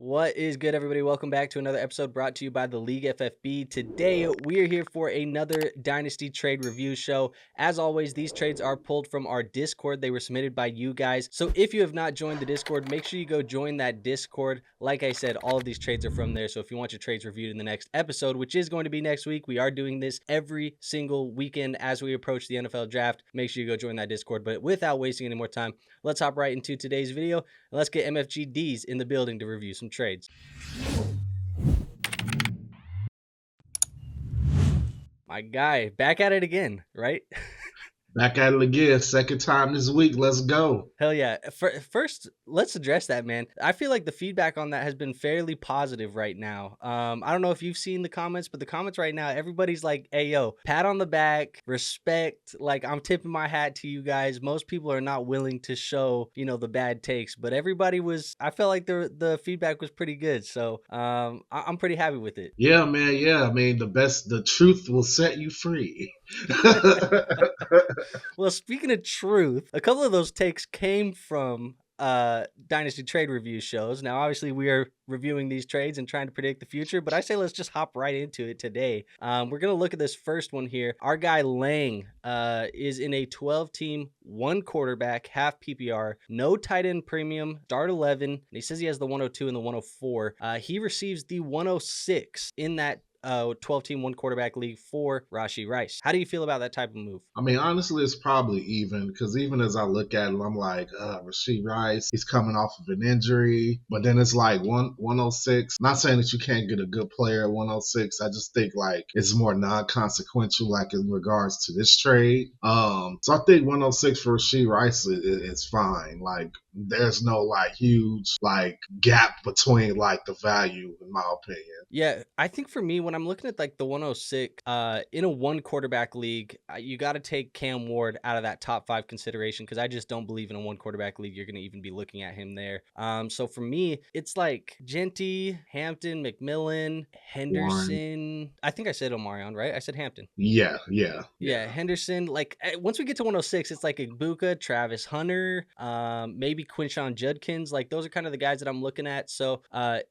What is good, everybody? Welcome back to another episode brought to you by the League FFB. Today, we are here for another Dynasty trade review show. As always, these trades are pulled from our Discord. They were submitted by you guys. So if you have not joined the Discord, make sure you go join that Discord. Like I said, all of these trades are from there. So if you want your trades reviewed in the next episode, which is going to be next week, we are doing this every single weekend as we approach the NFL draft. Make sure you go join that Discord. But without wasting any more time, let's hop right into today's video and let's get MFGDs in the building to review some trades. My guy, back at it again, right? Back at it again, second time this week. Let's go. Hell yeah. First, let's address that, man. I feel like the feedback on that has been fairly positive right now. I don't know if you've seen the comments, but the comments right now, everybody's like, hey, yo, pat on the back, respect. Like, I'm tipping my hat to you guys. Most people are not willing to show, the bad takes, but everybody was, I felt like the feedback was pretty good. So I'm pretty happy with it. Yeah, man. Yeah. I mean, the truth will set you free. Well, speaking of truth, a couple of those takes came from Dynasty trade review shows. Now, obviously, we are reviewing these trades and trying to predict the future, but I say let's just hop right into it today. We're going to look at this first one here. Our guy Lang is in a 12-team, one quarterback, half PPR, no tight end premium, start 11, and he says he has the 102 and the 104. He receives the 106 in that 12-team, one quarterback league for Rashee Rice. How do you feel about that type of move? I mean, honestly, it's probably even because even as I look at it, I'm like, Rashee Rice, he's coming off of an injury, but then it's like 106. Not saying that you can't get a good player at 106. I just think like it's more non-consequential, like in regards to this trade. So I think 106 for Rashee Rice is fine. Like there's no like huge like gap between like the value, in my opinion. Yeah, I think for me, when I'm looking at like the 106 in a one quarterback league, you got to take Cam Ward out of that top 5 consideration because I just don't believe in a one quarterback league you're going to even be looking at him there. So for me, it's like Genty, Hampton, McMillan, Henderson. Warren. I think I said Omarion, right? I said Hampton. Yeah. Henderson. Like once we get to 106, it's like Egbuka, Travis Hunter, maybe Quinshon Judkins. Like those are kind of the guys that I'm looking at. So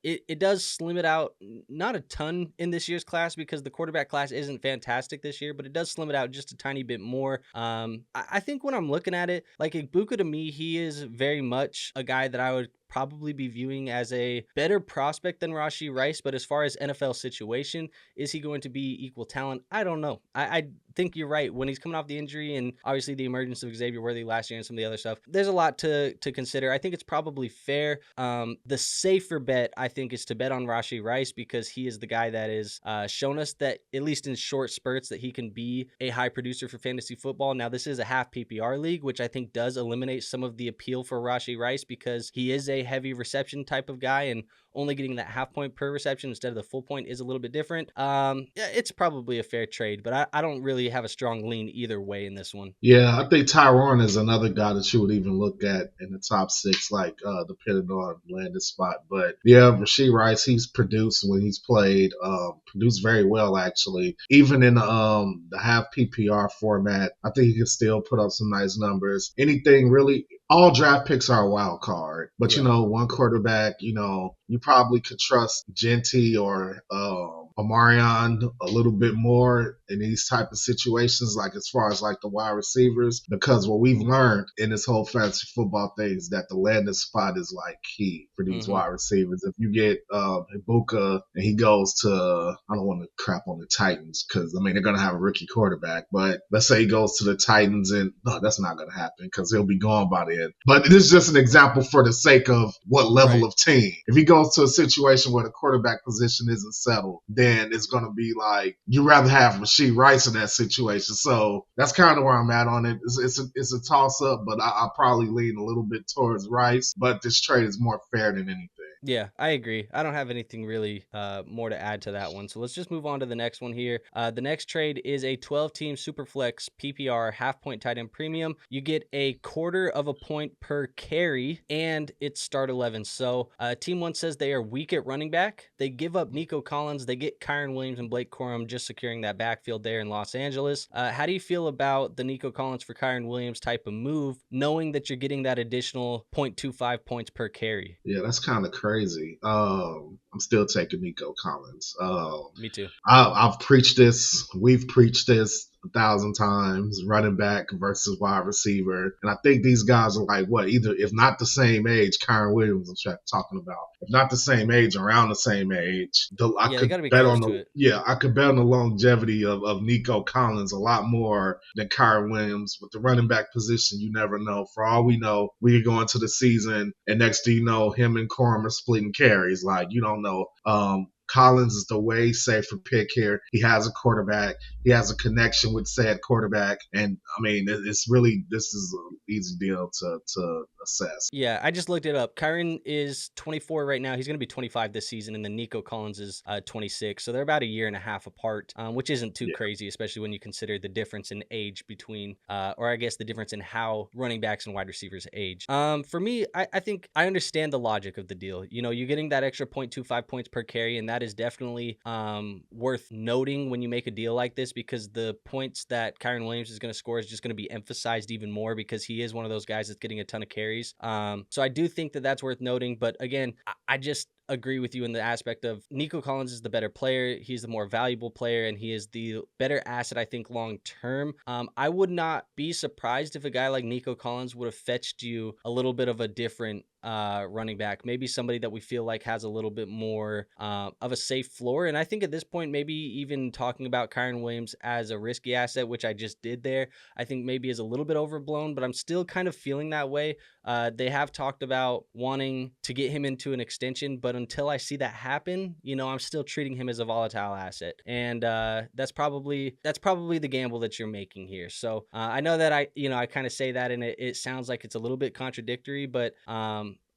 it does slim it out. Not a ton in this year's class because the quarterback class isn't fantastic this year, but it does slim it out just a tiny bit more. I think when I'm looking at it, like Egbuka, to me, he is very much a guy that I would probably be viewing as a better prospect than Rashee Rice, but as far as NFL situation, is he going to be equal talent? I don't know. I think you're right. When he's coming off the injury and obviously the emergence of Xavier Worthy last year and some of the other stuff, there's a lot to consider. I think it's probably fair. The safer bet, I think, is to bet on Rashee Rice because he is the guy that is shown us that, at least in short spurts, that he can be a high producer for fantasy football. Now, this is a half PPR league, which I think does eliminate some of the appeal for Rashee Rice because he is a heavy reception type of guy, and only getting that half point per reception instead of the full point is a little bit different. Yeah, it's probably a fair trade, but I don't really have a strong lean either way in this one. Yeah, I think Tetairoa is another guy that you would even look at in the top 6, like depending on landing spot. But yeah, Rashee Rice, he's produced when he's played, produced very well actually. Even in the half PPR format, I think he can still put up some nice numbers. Anything really. All draft picks are a wild card, but one quarterback, you probably could trust Genty or Omarion a little bit more in these type of situations, like as far as like the wide receivers, because what we've learned in this whole fantasy football thing is that the landing spot is like key for these wide receivers. If you get Egbuka and he goes to, I don't want to crap on the Titans because I mean they're gonna have a rookie quarterback, but let's say he goes to the Titans and no, that's not gonna happen because he'll be gone by then. But this is just an example for the sake of what level of team. If he goes to a situation where the quarterback position isn't settled, then it's going to be like you'd rather have Rashee Rice in that situation. So that's kind of where I'm at on it. It's a toss up, but I'll probably lean a little bit towards Rice. But this trade is more fair than anything. Yeah, I agree. I don't have anything really more to add to that one. So let's just move on to the next one here. The next trade is a 12-team Superflex PPR half-point tight end premium. You get a quarter of a point per carry, and it's start 11. So Team 1 says they are weak at running back. They give up Nico Collins. They get Kyren Williams and Blake Corum, just securing that backfield there in Los Angeles. How do you feel about the Nico Collins for Kyren Williams type of move, knowing that you're getting that additional 0.25 points per carry? Yeah, that's kind of crazy. crazy. I'm still taking Nico Collins. Me too. I've preached this. We've preached this 1,000 times. Running back versus wide receiver, and I think these guys are like what? Either if not the same age, Kyren Williams. I'm talking about if not the same age, around the same age. I Yeah, they could got to be bet close on to the it. I could bet on the longevity of Nico Collins a lot more than Kyren Williams. With the running back position, you never know. For all we know, we could go into the season, and next thing you know, him and Corum are splitting carries. Like you don't know. Collins is the way safer pick here. He has a quarterback. He has a connection with said quarterback. And, I mean, it's really – this is an easy deal to assess. Yeah, I just looked it up. Kyren is 24 right now. He's going to be 25 this season, and then Nico Collins is 26. So they're about a year and a half apart, which isn't too crazy, especially when you consider the difference in age between or I guess the difference in how running backs and wide receivers age. For me, I think I understand the logic of the deal. You know, you're getting that extra 0.25 points per carry, and that is definitely worth noting when you make a deal like this, because the points that Kyren Williams is going to score is just going to be emphasized even more because he is one of those guys that's getting a ton of carries. So I do think that that's worth noting. But again, I just agree with you in the aspect of Nico Collins is the better player. He's the more valuable player, and he is the better asset, I think, long term. I would not be surprised if a guy like Nico Collins would have fetched you a little bit of a different running back, maybe somebody that we feel like has a little bit more of a safe floor. And I think at this point, maybe even talking about Kyren Williams as a risky asset, which I just did there, I think maybe is a little bit overblown, but I'm still kind of feeling that way. They have talked about wanting to get him into an extension, but until I see that happen, you know, I'm still treating him as a volatile asset. And that's probably the gamble that you're making here. So I know that I kind of say that and it sounds like it's a little bit contradictory, but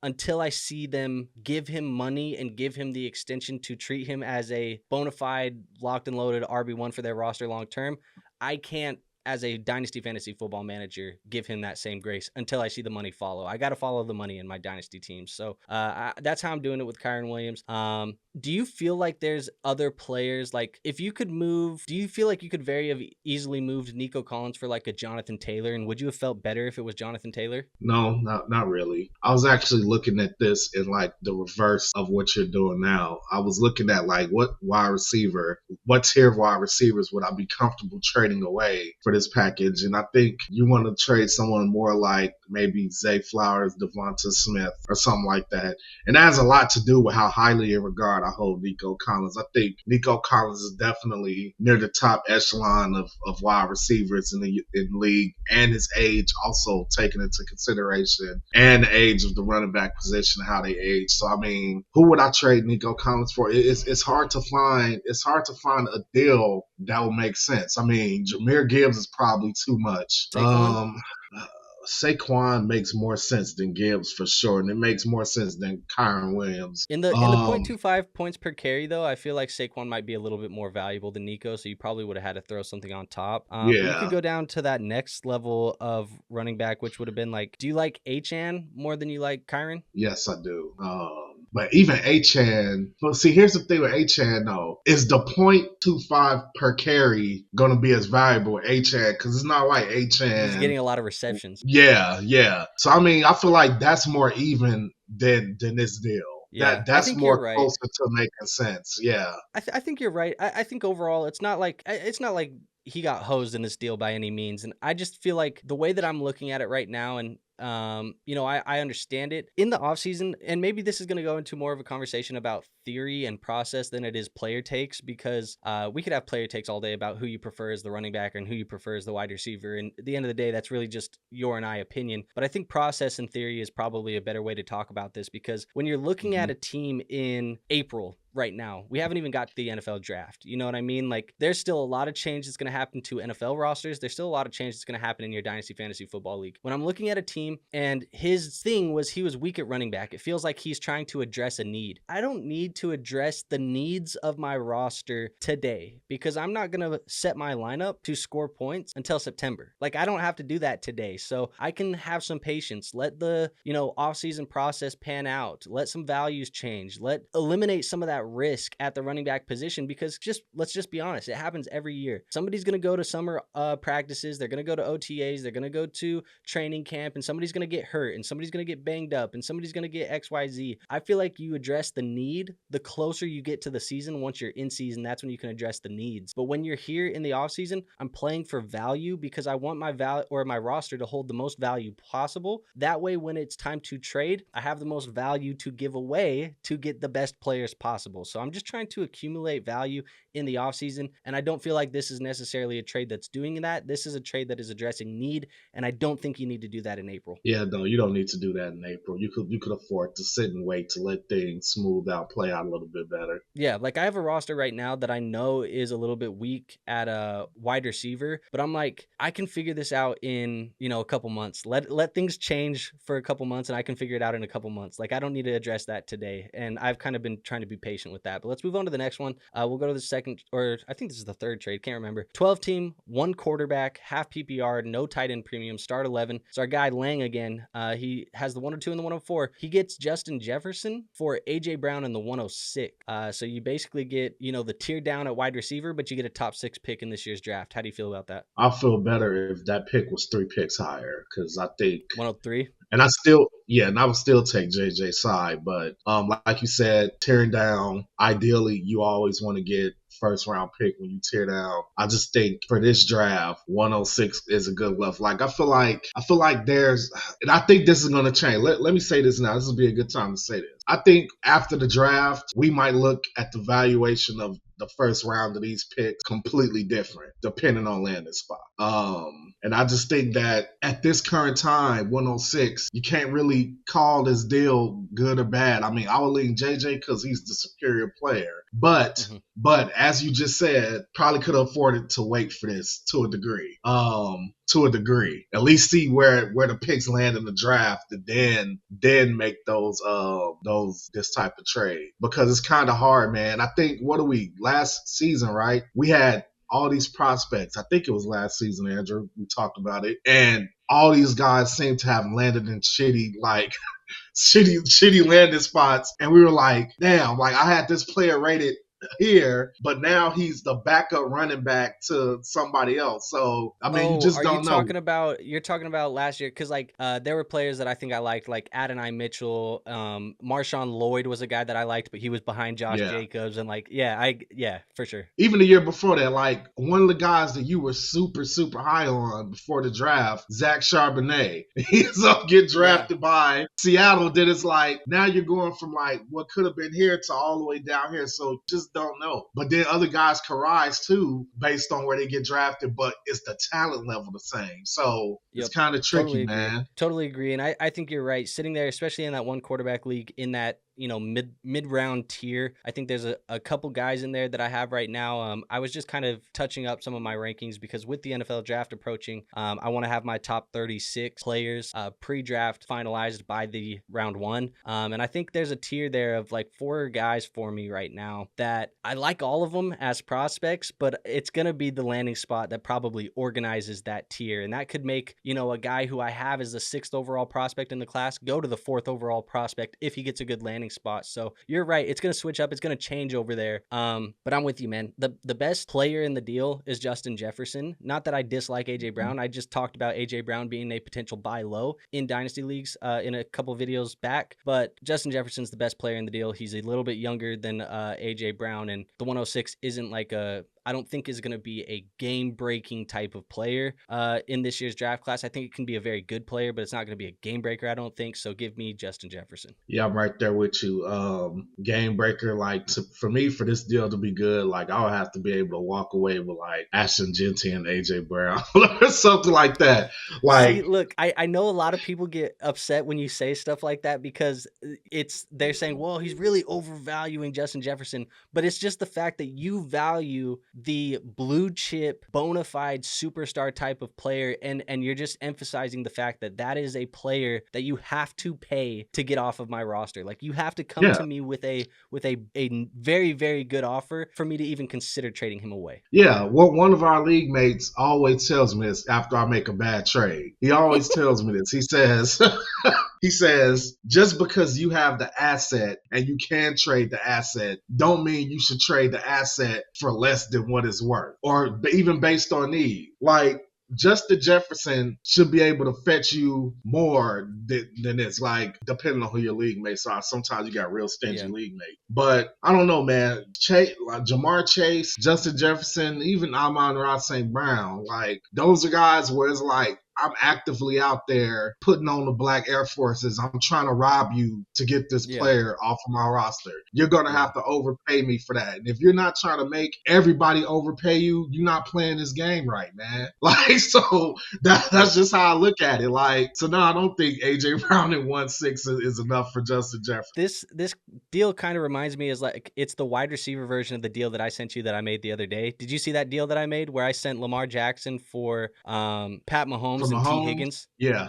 until I see them give him money and give him the extension to treat him as a bona fide locked and loaded RB1 for their roster long term, I can't, as a dynasty fantasy football manager, give him that same grace until I see the money follow. I got to follow the money in my dynasty teams. So that's how I'm doing it with Kyren Williams. Do you feel like there's other players, like if you could move, do you feel like you could very have easily moved Nico Collins for like a Jonathan Taylor? And would you have felt better if it was Jonathan Taylor? No, not really. I was actually looking at this in like the reverse of what you're doing now. I was looking at like what tier of wide receivers would I be comfortable trading away for this package? And I think you want to trade someone more like maybe Zay Flowers, Devonta Smith, or something like that. And that has a lot to do with how highly in regard I hold Nico Collins. I think Nico Collins is definitely near the top echelon of wide receivers in the league, and his age also taken into consideration, and the age of the running back position, how they age. So I mean, who would I trade Nico Collins for? It's hard to find. It's hard to find a deal that will make sense. I mean, Jahmyr Gibbs is probably too much. Saquon? Saquon makes more sense than Gibbs for sure, and it makes more sense than Kyren Williams. In the 0.25 points per carry, though, I feel like Saquon might be a little bit more valuable than Nico, so you probably would have had to throw something on top. But you could go down to that next level of running back, which would have been like, do you like Achane more than you like Kyren? Yes, I do. But even Achane, well, see, here's the thing with Achane, though. Is the 0.25 per carry going to be as valuable with Achane? Because it's not like Achane. He's getting a lot of receptions. Yeah. So, I mean, I feel like that's more even than this deal. Yeah, that's more closer to making sense. Yeah. I think you're right. I think overall, it's not like he got hosed in this deal by any means. And I just feel like the way that I'm looking at it right now, and I understand it in the offseason, and maybe this is going to go into more of a conversation about theory and process than it is player takes, because we could have player takes all day about who you prefer as the running back and who you prefer as the wide receiver. And at the end of the day, that's really just your and I opinion. But I think process and theory is probably a better way to talk about this, because when you're looking at a team in April, right now, we haven't even got to the NFL draft. You know what I mean? Like, there's still a lot of change that's going to happen to NFL rosters. There's still a lot of change that's going to happen in your Dynasty Fantasy Football League. When I'm looking at a team and his thing was he was weak at running back, it feels like he's trying to address a need. I don't need to address the needs of my roster today, because I'm not going to set my lineup to score points until September. Like, I don't have to do that today. So I can have some patience. Let the, offseason process pan out. Let some values change. Eliminate some of that at risk at the running back position, because let's just be honest, it happens every year. Somebody's going to go to summer practices, they're going to go to OTAs, they're going to go to training camp, and somebody's going to get hurt, and somebody's going to get banged up, and somebody's going to get XYZ. I feel like you address the need the closer you get to the season. Once you're in season, that's when you can address the needs. But when you're here in the offseason, I'm playing for value because I want my value or my roster to hold the most value possible. That way, when it's time to trade, I have the most value to give away to get the best players possible. So I'm just trying to accumulate value in the offseason, and I don't feel like this is necessarily a trade that's doing that. This is a trade that is addressing need, and I don't think you need to do that in April. Yeah, no, you don't need to do that in April. You could afford to sit and wait to let things smooth out, play out a little bit better. Yeah, like I have a roster right now that I know is a little bit weak at a wide receiver, but I'm like, I can figure this out in, a couple months. Let things change for a couple months, and I can figure it out in a couple months. Like, I don't need to address that today, and I've kind of been trying to be patient with that. But let's move on to the next one. We'll go to the second, or I think this is the third trade, can't remember. 12 team, 1 quarterback, half PPR, no tight end premium, start 11. So our guy Lang again, he has the 102 and the 104. He gets Justin Jefferson for AJ Brown and the 106. So you basically get, the tier down at wide receiver, but you get a top 6 pick in this year's draft. How do you feel about that? I feel better if that pick was 3 picks higher, because I think 103. And I would still take JJ's side, but like you said, tearing down, ideally you always want to get first round pick when you tear down. I just think for this draft, 106 is a good level. Like I feel like there's, and I think this is going to change. Let me say this now. This would be a good time to say this. I think after the draft, we might look at the valuation of the first round of these picks completely different, depending on landing spot. And I just think that at this current time, 106, you can't really call this deal good or bad. I mean, I would lean JJ because he's the superior player. But as you just said, probably could have afforded to wait for this to a degree. At least see where the picks land in the draft, and then make those this type of trade, because it's kind of hard, man. I think last season, right? We had all these prospects. I think it was last season, Andrew. We talked about it, and all these guys seem to have landed in shitty landing spots, and we were like, damn, like I had this player rated here, but now he's the backup running back to somebody else. So I mean, you just don't know. You're talking about last year, because there were players that I think I liked, like Adonai Mitchell, Marshawn Lloyd was a guy that I liked, but he was behind Josh Jacobs, and for sure. Even the year before that, like one of the guys that you were super super high on before the draft, Zach Charbonnet, he's up get drafted by Seattle. Then it's like now you're going from like what could have been here to all the way down here. So just don't know. But then other guys can rise too based on where they get drafted, but it's the talent level the same. So it's kind of tricky, man. Totally agree. And I think you're right. Sitting there, especially in that one quarterback league, in that mid-round tier, I think there's a couple guys in there that I have right now. I was just kind of touching up some of my rankings because with the NFL draft approaching, I want to have my top 36 players pre-draft finalized by the round 1. And I think there's a tier there of like 4 guys for me right now that I like all of them as prospects, but it's going to be the landing spot that probably organizes that tier. And that could make, a guy who I have as the 6th overall prospect in the class go to the 4th overall prospect if he gets a good landing spot. So you're right. It's going to switch up. It's going to change over there. But I'm with you, man. The best player in the deal is Justin Jefferson. Not that I dislike AJ Brown. I just talked about AJ Brown being a potential buy low in dynasty leagues in a couple videos back. But Justin Jefferson's the best player in the deal. He's a little bit younger than AJ Brown, and the 106 isn't like I don't think is going to be a game-breaking type of player in this year's draft class. I think it can be a very good player, but it's not going to be a game-breaker, I don't think. So give me Justin Jefferson. Yeah, I'm right there with you. Game-breaker, for me, for this deal to be good, like I'll have to be able to walk away with like Ashton Genty and AJ Brown or something like that. Like, see, look, I know a lot of people get upset when you say stuff like that because they're saying, well, he's really overvaluing Justin Jefferson, but it's just the fact that you value the blue chip bona fide superstar type of player, and you're just emphasizing the fact that is a player that you have to pay to get off of my roster. Like you have to come to me with a very, very good offer for me to even consider trading him away. Yeah, one of our league mates always tells me this after I make a bad trade. He always tells me this. He says He says, just because you have the asset and you can trade the asset, don't mean you should trade the asset for less than what it's worth, or even based on need. Like, Justin Jefferson should be able to fetch you more than it's like, depending on who your league mates are. Sometimes you got real stingy league mates. But I don't know, man. Jamar Chase, Justin Jefferson, even Amon-Ra St. Brown, like, those are guys where it's like, I'm actively out there putting on the black Air Forces. I'm trying to rob you to get this player off of my roster. You're going to have to overpay me for that. And if you're not trying to make everybody overpay you, you're not playing this game right, man. Like, so that's just how I look at it. Like, so no, I don't think A.J. Brown at 1.6 is enough for Justin Jefferson. This deal kind of reminds me, is like, it's the wide receiver version of the deal that I sent you that I made the other day. Did you see that deal that I made where I sent Lamar Jackson for Pat Mahomes and T. Higgins? Yeah.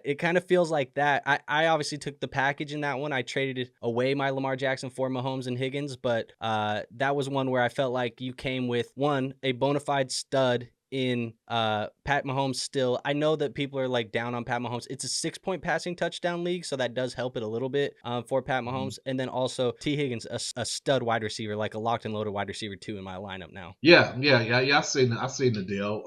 It kind of feels like that. I obviously took the package in that one. I traded away my Lamar Jackson for Mahomes and Higgins, but that was one where I felt like you came with, one, a bona fide stud in Pat Mahomes still. I know that people are like down on Pat Mahomes. It's a 6-point passing touchdown league, so that does help it a little bit for Pat Mahomes. And then also T. Higgins, a stud wide receiver, like a locked and loaded wide receiver 2 in my lineup now. Yeah. I seen the deal.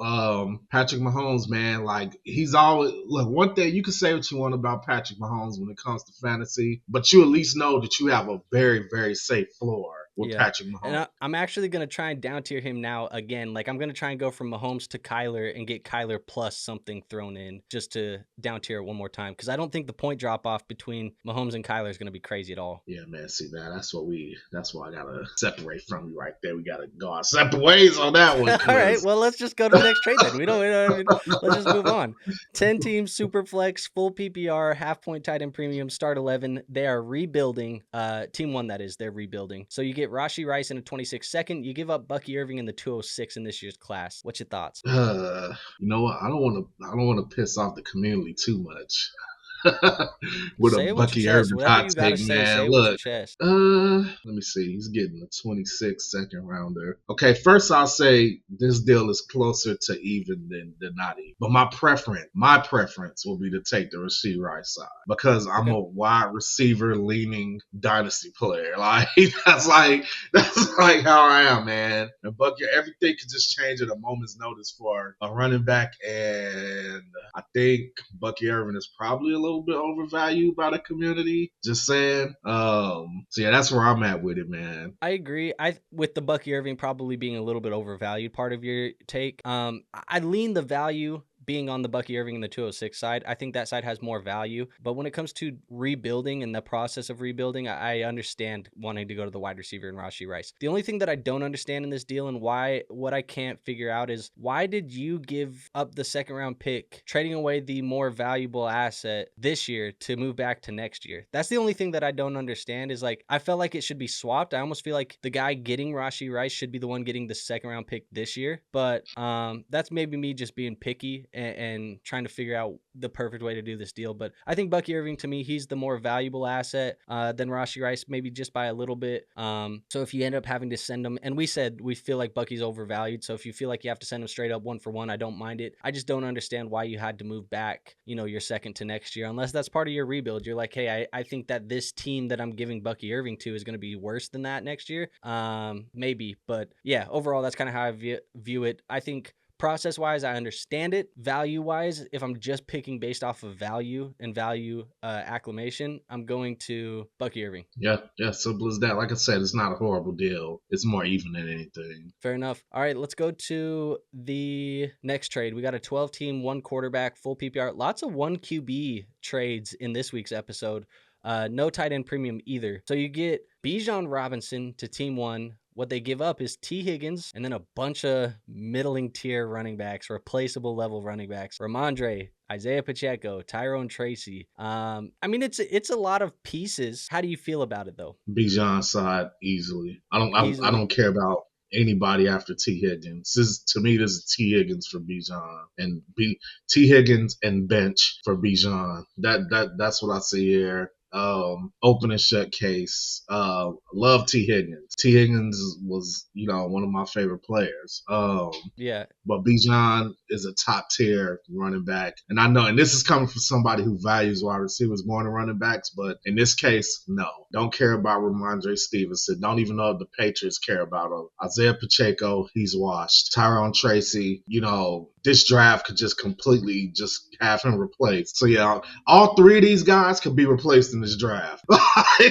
Patrick Mahomes, man, like, he's always, look, one thing, you can say what you want about Patrick Mahomes when it comes to fantasy, but you at least know that you have a very, very safe floor with Patrick Mahomes. And I'm actually going to try and down tier him now again. Like, I'm going to try and go from Mahomes to Kyler and get Kyler plus something thrown in just to down tier it one more time. Because I don't think the point drop off between Mahomes and Kyler is going to be crazy at all. Yeah, man. See, that's why I got to separate from you right there. We got to go our separate ways on that one. All right. Well, let's just go to the next trade then. Let's just move on. 10 teams, super flex, full PPR, half point tight end premium, start 11. They are rebuilding. Team 1, that is, they're rebuilding. So you get Rashee Rice in a 26 second. You give up Bucky Irving in the 206 in this year's class. What's your thoughts? You know what? I don't want to piss off the community too much. With say a Bucky Irving hot take, man. Look, let me see. He's getting a 26 second rounder. Okay, first I'll say this deal is closer to even than not even. But my preference will be to take the Rashee Rice side because I'm a wide receiver leaning dynasty player. Like that's like how I am, man. And Bucky, everything could just change at a moment's notice for a running back, and I think Bucky Irving is probably a little bit overvalued by the community. Just saying. So yeah, that's where I'm at with it, man. I agree. With the Bucky Irving probably being a little bit overvalued part of your take. I lean the value being on the Bucky Irving and the 206 side. I think that side has more value. But when it comes to rebuilding and the process of rebuilding, I understand wanting to go to the wide receiver and Rashee Rice. The only thing that I don't understand in this deal and what I can't figure out is, why did you give up the second round pick, trading away the more valuable asset this year to move back to next year? That's the only thing that I don't understand, is like, I felt like it should be swapped. I almost feel like the guy getting Rashee Rice should be the one getting the second round pick this year. But that's maybe me just being picky and trying to figure out the perfect way to do this deal. But I think Bucky Irving, to me, he's the more valuable asset than Rashee Rice, maybe just by a little bit. So if you end up having to send him, and we said we feel like Bucky's overvalued, so if you feel like you have to send him straight up 1-for-1, I don't mind it. I just don't understand why you had to move back, your second to next year, unless that's part of your rebuild. You're like, hey, I think that this team that I'm giving Bucky Irving to is going to be worse than that next year. Maybe, but yeah, overall, that's kind of how I view it. I think process-wise, I understand it. Value-wise, if I'm just picking based off of value and value acclamation, I'm going to Bucky Irving. Yeah, simple as that. Like I said, it's not a horrible deal. It's more even than anything. Fair enough. All right, let's go to the next trade. We got a 12-team, 1 quarterback, full PPR. Lots of 1 QB trades in this week's episode. No tight end premium either. So you get Bijan Robinson to team 1. What they give up is T. Higgins and then a bunch of middling tier running backs, replaceable level running backs. Ramondre, Isaiah Pacheco, Tyrone Tracy. I mean, it's a lot of pieces. How do you feel about it though? Bijan side easily. I don't care about anybody after T. Higgins. To me, this is T. Higgins for Bijan and T. Higgins and bench for Bijan. That's what I see here. Open and shut case. Love T. Higgins. T. Higgins was, one of my favorite players. Yeah. But Bijan is a top tier running back. And I know, and this is coming from somebody who values wide receivers more than running backs, but in this case, no. Don't care about Ramondre Stevenson. Don't even know if the Patriots care about him. Isaiah Pacheco, he's washed. Tyrone Tracy, this draft could just completely just have him replaced. So yeah, all three of these guys could be replaced in this draft.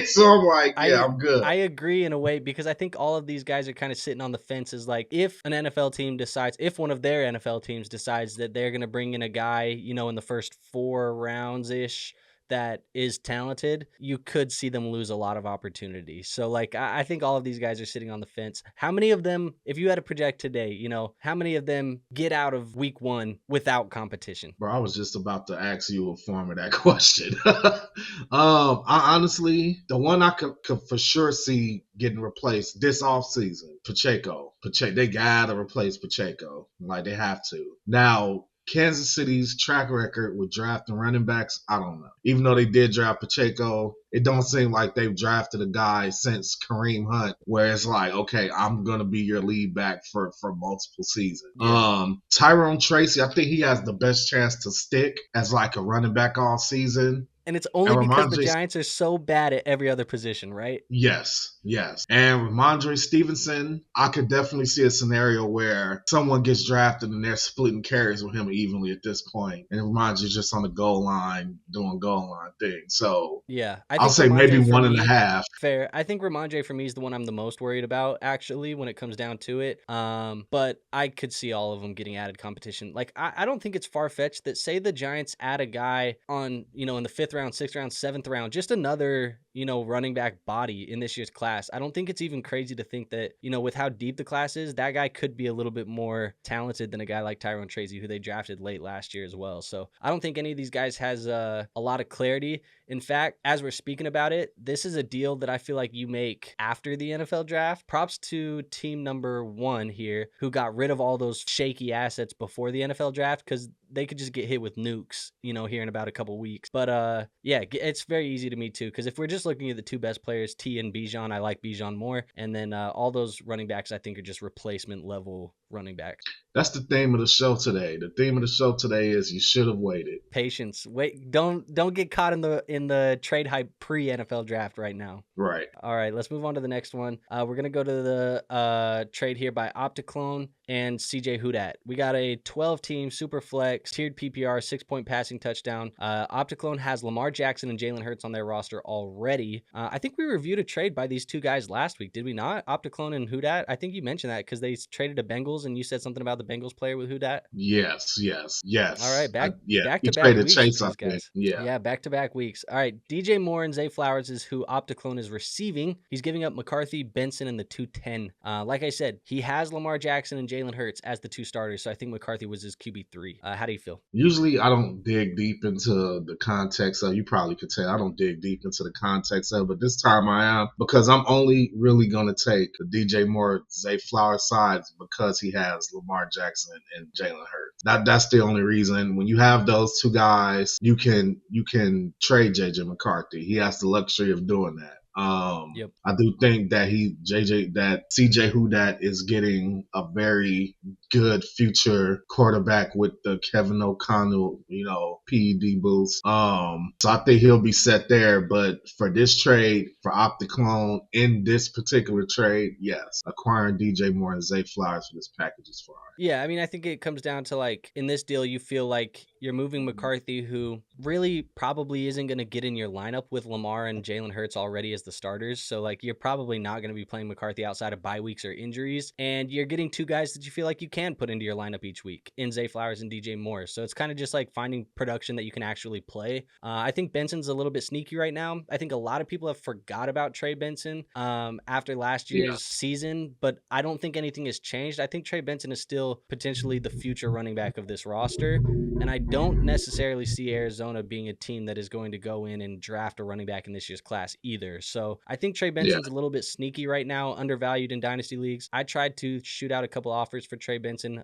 So I'm like, yeah, I'm good. I agree in a way, because I think all of these guys are kind of sitting on the fence. Is like, if an NFL team decides, if one of their NFL teams decides that they're going to bring in a guy, in the first 4 rounds ish, that is talented, you could see them lose a lot of opportunity. So like, I think all of these guys are sitting on the fence. How many of them, if you had to project today, how many of them get out of week 1 without competition? Bro, I was just about to ask you a form of that question. I honestly, the one I could for sure see getting replaced this offseason, Pacheco. They gotta replace Pacheco. Like, they have to. Now, Kansas City's track record with drafting running backs, I don't know. Even though they did draft Pacheco, it don't seem like they've drafted a guy since Kareem Hunt where it's like, okay, I'm going to be your lead back for multiple seasons. Yeah. Tyrone Tracy, I think he has the best chance to stick as like a running back all season. And it's only because the Giants are so bad at every other position, right? Yes. And Ramondre Stevenson, I could definitely see a scenario where someone gets drafted and they're splitting carries with him evenly at this point. And Ramondre's just on the goal line doing goal line things. So yeah, I'll say maybe 1.5. Fair. I think Ramondre for me is the one I'm the most worried about, actually, when it comes down to it. But I could see all of them getting added competition. Like, I don't think it's far-fetched that, say the Giants add a guy on, in the 5th round, 6th round, 7th round, just another, running back body in this year's class. I don't think it's even crazy to think that, with how deep the class is, that guy could be a little bit more talented than a guy like Tyrone Tracy, who they drafted late last year as well. So I don't think any of these guys has a lot of clarity. In fact, as we're speaking about it, this is a deal that I feel like you make after the NFL draft. Props to team number 1 here, who got rid of all those shaky assets before the NFL draft, because they could just get hit with nukes, here in about a couple weeks. But yeah, it's very easy to me too, because if we're just looking at the 2 best players, T and Bijan, I like Bijan more. And then all those running backs, I think, are just replacement level running backs. That's the theme of the show today. The theme of the show today is you should have waited. Patience. Wait, don't get caught in the trade hype pre-NFL draft right now. Right. All right, let's move on to the next one. We're going to go to the trade here by Opticlone and CJ Houdat. We got a 12-team super flex tiered PPR 6-point passing touchdown. Opticlone has Lamar Jackson and Jalen Hurts on their roster already. I think we reviewed a trade by these 2 guys last week, did we not? Opticlone and Houdat. I think you mentioned that because they traded to Bengals, and you said something about the Bengals player with Houdat. Yes. All right, back to back weeks. Chase, these guys. Yeah, back to back weeks. All right, DJ Moore and Zay Flowers is who Opticlone is receiving. He's giving up McCarthy, Benson, and the 210. Like I said, he has Lamar Jackson and Jalen Hurts as the 2 starters, so I think McCarthy was his QB3. How do you feel? Usually, I don't dig deep into the context of. You probably could tell I don't dig deep into the context of, but this time I am, because I'm only really going to take the DJ Moore, Zay Flowers sides because he has Lamar Jackson and Jalen Hurts. That's the only reason. When you have those 2 guys, you can trade JJ McCarthy. He has the luxury of doing that. Yep. I do think that CJ Houdat is getting a very good future quarterback with the Kevin O'Connell, PED boost. So I think he'll be set there. But for this trade, for Opticlone, in this particular trade, yes, acquiring DJ Moore and Zay Flowers for this package is fine. Yeah, I mean, I think it comes down to, like, in this deal, you feel like you're moving McCarthy, who really probably isn't going to get in your lineup with Lamar and Jalen Hurts already as the starters. So, like, you're probably not going to be playing McCarthy outside of bye weeks or injuries. And you're getting 2 guys that you feel like you can put into your lineup each week in Zay Flowers and DJ Moore. So it's kind of just like finding production that you can actually play. I think Benson's a little bit sneaky right now. I think a lot of people have forgot about Trey Benson after last year's season, but I don't think anything has changed. I think Trey Benson is still potentially the future running back of this roster. And I don't necessarily see Arizona being a team that is going to go in and draft a running back in this year's class either. So I think Trey Yeah. Benson's a little bit sneaky right now, undervalued in dynasty leagues. I tried to shoot out a couple offers for Trey Benson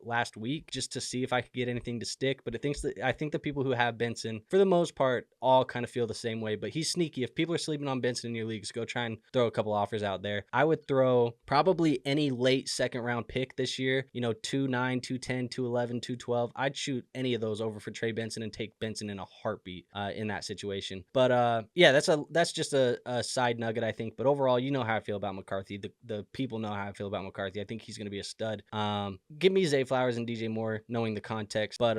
last week just to see if I could get anything to stick. But I think the people who have Benson, for the most part, all kind of feel the same way. But he's sneaky. If people are sleeping on Benson in your leagues, go try and throw a couple offers out there. I would throw probably any late second round pick this year, 2-9, 2-10, 2-11, 2-12. I'd shoot any of those over for Trey Benson and take Benson in a heartbeat in that situation. But yeah, that's just a side nugget, I think. But overall, you know how I feel about McCarthy. The people know how I feel about McCarthy. I think he's going to be a stud. Give me Zay Flowers and DJ Moore, knowing the context. But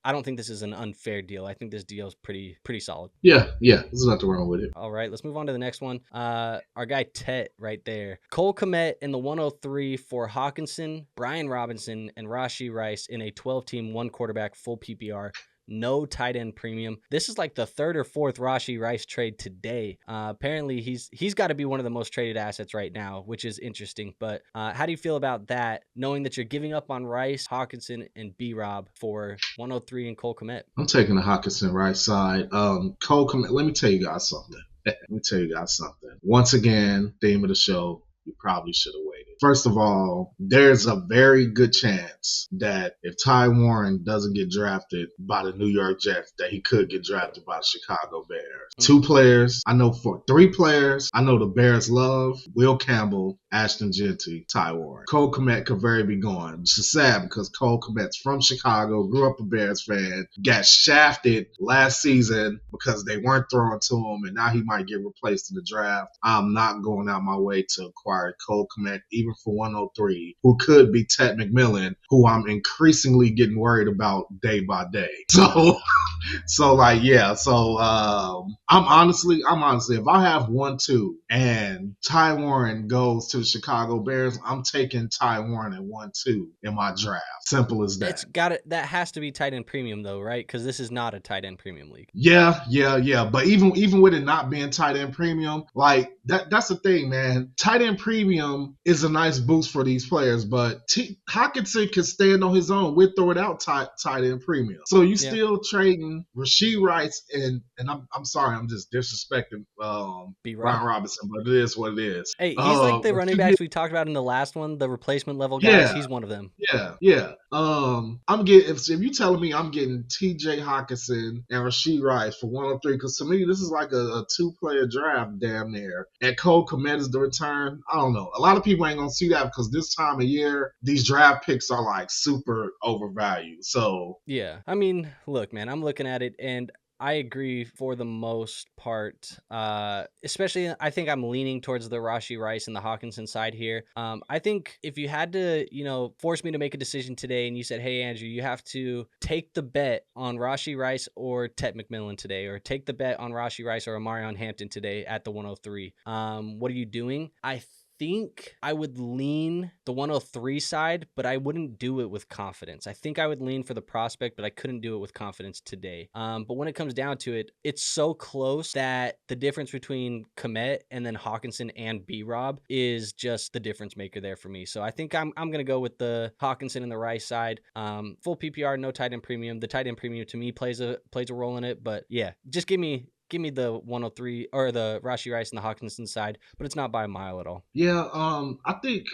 I don't think this is an unfair deal. I think this deal is pretty solid. Yeah, there's nothing wrong with it. All right, let's move on to the next one. Our guy Tet right there. Cole Kmet in the 103 for Hawkinson, Brian Robinson, and Rashee Rice in a 12-team, one quarterback, full PPR. No tight end premium. This is like the third or fourth Rashee Rice trade today. Apparently, he's got to be one of the most traded assets right now, which is interesting. But how do you feel about that, knowing that you're giving up on Rice, Hawkinson, and B-Rob for 103 and Cole Kmet? I'm taking the Hawkinson Rice side. Cole Kmet, let me tell you guys something. Once again, theme of the show, you probably should have waited. First of all, there's a very good chance that if Ty Warren doesn't get drafted by the New York Jets, that he could get drafted by the Chicago Bears. 2 players, I know 3 players, I know the Bears love: Will Campbell, Ashton Genty, Ty Warren. Cole Kmet could very be gone. It's just sad because Cole Kmet's from Chicago, grew up a Bears fan, got shafted last season because they weren't throwing to him, and now he might get replaced in the draft. I'm not going out my way to acquire Cole Kmet, even for 103, who could be Ted McMillan, who I'm increasingly getting worried about day by day. So I'm honestly, if I have 1-2 and Ty Warren goes to the Chicago Bears, I'm taking Ty Warren at 1-2 in my draft. Simple as that. That has to be tight end premium though, right? Because this is not a tight end premium league. Yeah. But even with it not being tight end premium, like that's the thing, man. Tight end premium is a nice boost for these players, but Hawkinson can stand on his own. We'll throw it out tight end premium. So you still trading Rashee Rice and I'm sorry, I'm just disrespecting Brian Robinson, but it is what it is. Hey, he's like the running backs we talked about in the last one, the replacement level guys. He's one of them. Yeah. I'm getting, if you're telling me I'm getting TJ Hawkinson and Rashee Rice for 103, because to me this is like a 2-player draft damn near. And Cole Kmet is the return. I don't know. A lot of people ain't gonna see that because this time of year these draft picks are like super overvalued. So yeah, I mean, look, man, I'm looking at it and I agree for the most part, especially I think I'm leaning towards the Rashee Rice and the Hawkinson side here. I think if you had to, force me to make a decision today and you said, hey, Andrew, you have to take the bet on Rashee Rice or Tet McMillan today, or take the bet on Rashee Rice or Omarion Hampton today at the 103. What are you doing? I think I would lean the 103 side, but I wouldn't do it with confidence. I think I would lean for the prospect, but I couldn't do it with confidence today. But when it comes down to it, it's so close that the difference between Kmet and then Hawkinson and B-Rob is just the difference maker there for me. So I think I'm going to go with the Hawkinson and the Rice side. Full PPR, no tight end premium. The tight end premium to me plays a role in it, but yeah, just give me the 103 or the Rashee Rice and the Hawkinson side, but it's not by a mile at all. Yeah, I think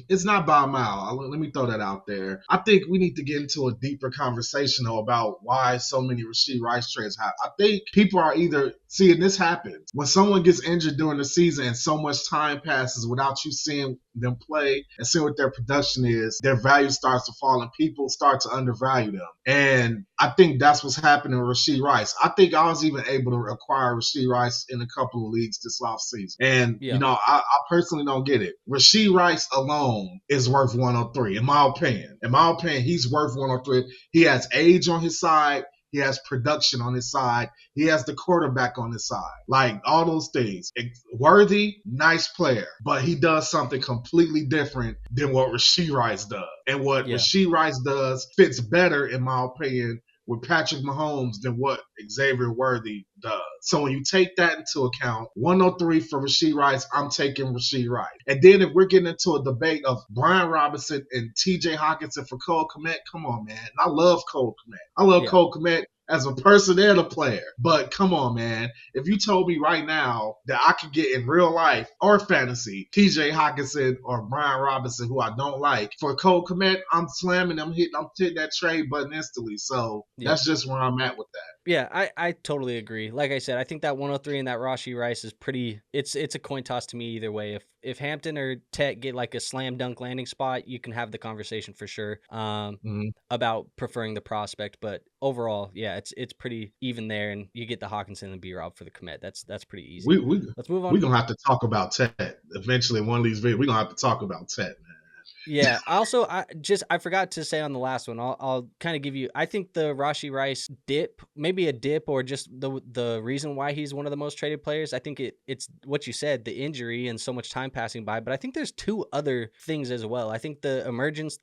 it's not by a mile. Let me throw that out there. I think we need to get into a deeper conversation though about why so many Rashee Rice trades happen. I think people are either seeing this happens when someone gets injured during the season and so much time passes without you seeing them play and seeing what their production is, their value starts to fall and people start to undervalue them. And I think that's what's happening with Rashee Rice. I think I was even able to acquire Rashee Rice in a couple of leagues this offseason. And, I personally don't get it. Rashee Rice alone is worth 103, in my opinion. In my opinion, he's worth 103. He has age on his side. He has production on his side. He has the quarterback on his side. Like, all those things. Worthy, nice player. But he does something completely different than what Rashee Rice does. And what Rashee Rice does fits better, in my opinion, with Patrick Mahomes than what Xavier Worthy does. So when you take that into account, 103 for Rashee Rice, I'm taking Rashee Rice. And then if we're getting into a debate of Brian Robinson and TJ Hawkinson for Cole Kmet, come on, man. I love Cole Kmet. Cole Kmet. as a person and a player. But come on, man. If you told me right now that I could get in real life or fantasy TJ Hawkinson or Brian Robinson, who I don't like, for Cole Kmet, I'm slamming them, I'm hitting that trade button instantly. So Yep. that's just where I'm at with that. Yeah, I totally agree. Like I said, I think that 103 and that Rashee Rice is pretty. It's a coin toss to me either way. If Hampton or Tet get like a slam dunk landing spot, you can have the conversation for sure about preferring the prospect. But overall, yeah, it's pretty even there, and you get the Hawkinson and B Rob for the commit. That's pretty easy. Let's move on. We're gonna have to talk about Tet eventually. In one of these videos, we're gonna have to talk about Tet, man. Yeah. Also, I forgot to say on the last one. I'll kind of give you. I think the Rashee Rice dip, maybe a dip, or just the reason why he's one of the most traded players. I think it's what you said, the injury and so much time passing by. But I think there's two other things as well. I think the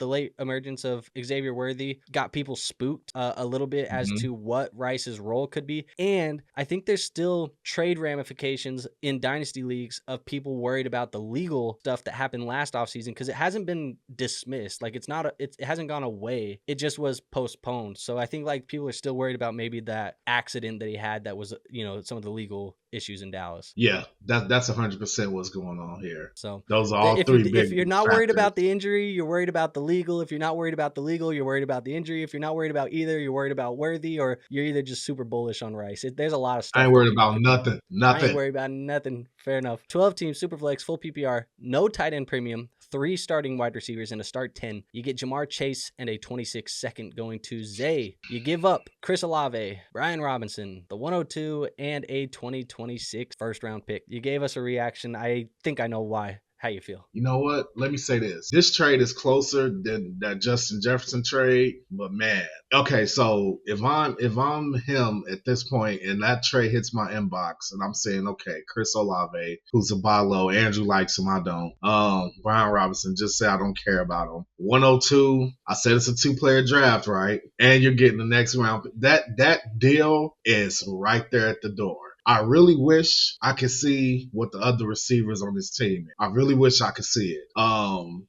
late emergence of Xavier Worthy got people spooked a little bit as to what Rice's role could be, and I think there's still trade ramifications in dynasty leagues of people worried about the legal stuff that happened last offseason because it hasn't been dismissed. Like it hasn't gone away. It just was postponed. So I think like people are still worried about maybe that accident that he had that was, some of the legal issues in Dallas. Yeah, that's 100% what's going on here. So those are all three big if you're not factors. worried about the injury, you're worried about the legal. If you're not worried about the legal, you're worried about the injury. If you're not worried about either, you're worried about Worthy, or you're either just super bullish on Rice. There's a lot of stuff. I ain't worried about nothing. I ain't worried about nothing. Fair enough. 12 teams, Superflex, full PPR, no tight end premium, 3 starting wide receivers, and a start 10. You get Jamar Chase and a 26 second going to Zay. You give up Chris Olave, Brian Robinson, the 102, and a 2026 first round pick. You gave us a reaction. I think I know why. How you feel? You know what? Let me say this. This trade is closer than that Justin Jefferson trade, but man. Okay, so if I'm him at this point and that trade hits my inbox and I'm saying, okay, Chris Olave, who's a buy low, Andrew likes him, I don't. Brian Robinson, just say I don't care about him. 102, I said it's a 2-player draft, right? And you're getting the next round. That deal is right there at the door. I really wish I could see what the other receivers on this team. I really wish I could see it.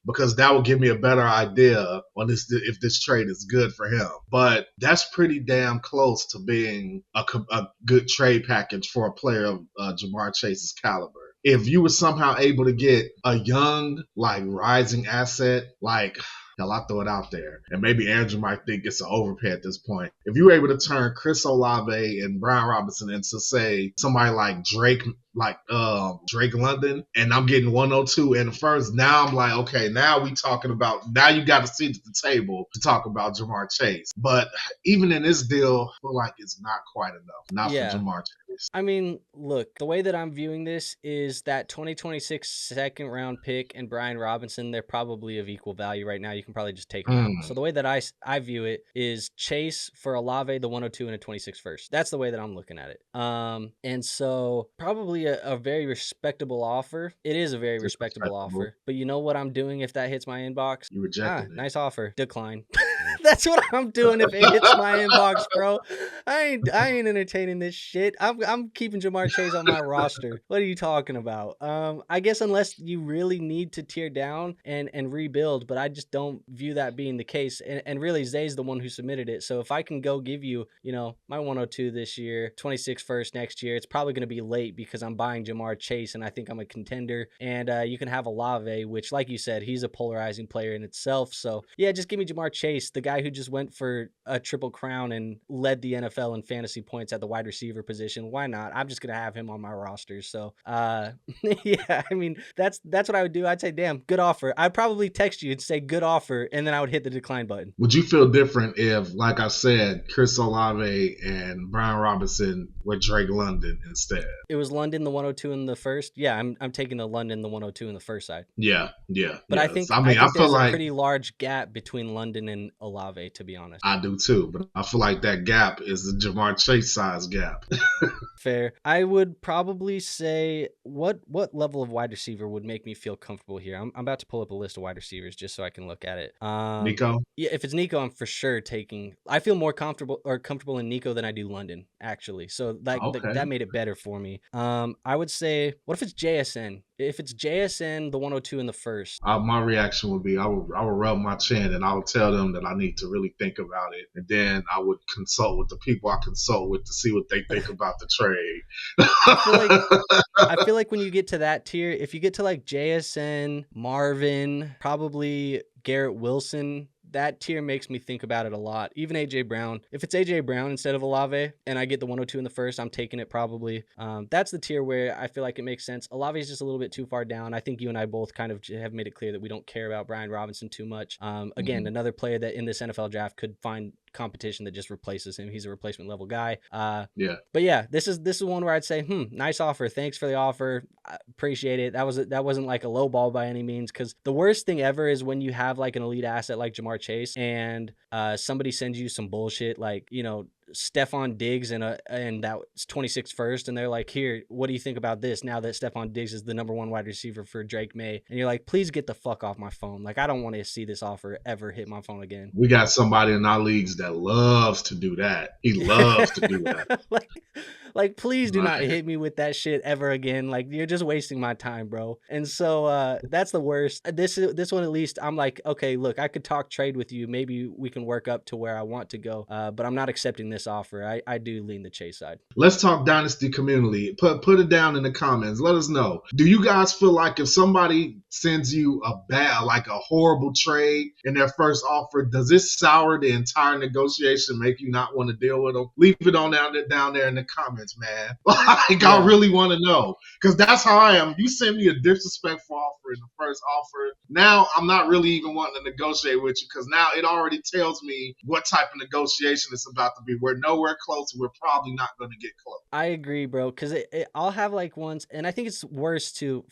Because that would give me a better idea on this if this trade is good for him. But that's pretty damn close to being a good trade package for a player of Jamar Chase's caliber. If you were somehow able to get a young, like rising asset, like hell, I throw it out there. And maybe Andrew might think it's an overpay at this point. If you were able to turn Chris Olave and Brian Robinson into, say, somebody like Drake London, and I'm getting 102 in the first, now I'm like, okay, now you got to sit at the table to talk about Jamar Chase. But even in this deal, I feel like it's not quite enough. For Jamar Chase. I mean, look, the way that I'm viewing this is that 2026 second round pick and Brian Robinson, they're probably of equal value right now. You can probably just take them out. So the way that I view it is Chase for Olave, the 102 and a 26 first. That's the way that I'm looking at it. And so probably a very respectable offer. It is a very respectable offer. But you know what I'm doing if that hits my inbox? You rejected it. Nice offer. Decline. That's what I'm doing if it hits my inbox, bro. I ain't entertaining this shit. I'm keeping Jamar Chase on my roster. What are you talking about? I guess unless you really need to tear down and rebuild, but I just don't view that being the case. And really, Zay's the one who submitted it. So if I can go give you, my 102 this year, 26 first next year, it's probably going to be late because I'm buying Jamar Chase and I think I'm a contender. And you can have Olave, which, like you said, he's a polarizing player in itself. So yeah, just give me Jamar Chase, the guy who just went for a triple crown and led the NFL in fantasy points at the wide receiver position. Why not? I'm just going to have him on my roster. So, yeah, I mean, that's what I would do. I'd say, damn, good offer. I'd probably text you and say good offer, and then I would hit the decline button. Would you feel different if, like I said, Chris Olave and Brian Robinson were Drake London instead? It was London, the 102 in the first. Yeah, I'm taking the London, the 102 in the first side. Yeah. But I think there's a pretty large gap between London and Olave, to be honest. I do too, but I feel like that gap is the Jamar Chase size gap. Fair. I would probably say what level of wide receiver would make me feel comfortable here? I'm about to pull up a list of wide receivers just so I can look at it. Nico? Yeah, if it's Nico, I'm for sure taking. I feel more comfortable in Nico than I do London, actually. So that made it better for me. I would say, what if it's JSN? If it's JSN, the 102 in the first. My reaction would be I would rub my chin and I would tell them that I need to really think about it, and then I would consult with the people I consult with to see what they think about the trade. I feel like when you get to that tier, if you get to like JSN, Marvin, probably Garrett Wilson, that tier makes me think about it a lot. Even AJ Brown. If it's AJ Brown instead of Olave and I get the 102 in the first, I'm taking it probably. That's the tier where I feel like it makes sense. Olave is just a little bit too far down. I think you and I both kind of have made it clear that we don't care about Brian Robinson too much. Again, another player that in this NFL draft could find competition that just replaces him. He's a replacement level guy. But yeah, this is one where I'd say, nice offer. Thanks for the offer. I appreciate it. That wasn't like a low ball by any means, because the worst thing ever is when you have like an elite asset like Jamar Chase and somebody sends you some bullshit like, Stephon Diggs and that's 26 first, and they're like, here, what do you think about this now that Stephon Diggs is the number one wide receiver for Drake Maye? And you're like, please get the fuck off my phone. Like, I don't want to see this offer ever hit my phone again. We got somebody in our leagues that loves to do that. He loves to do that. Like, please do not hit me with that shit ever again. Like, you're just wasting my time, bro. And so that's the worst. This one, at least, I'm like, okay, look, I could talk trade with you. Maybe we can work up to where I want to go. But I'm not accepting this offer. I do lean the Chase side. Let's talk Dynasty community. Put it down in the comments. Let us know. Do you guys feel like if somebody sends you a bad, like a horrible trade in their first offer, does this sour the entire negotiation, make you not want to deal with them? Leave it on down there in the comments, man. Like, I really want to know, because that's how I am. You send me a disrespectful offer in the first offer, now I'm not really even wanting to negotiate with you, because now it already tells me what type of negotiation it's about to be. We're nowhere close. We're probably not going to get close. I agree, bro, because I'll have like ones, and I think it's worse too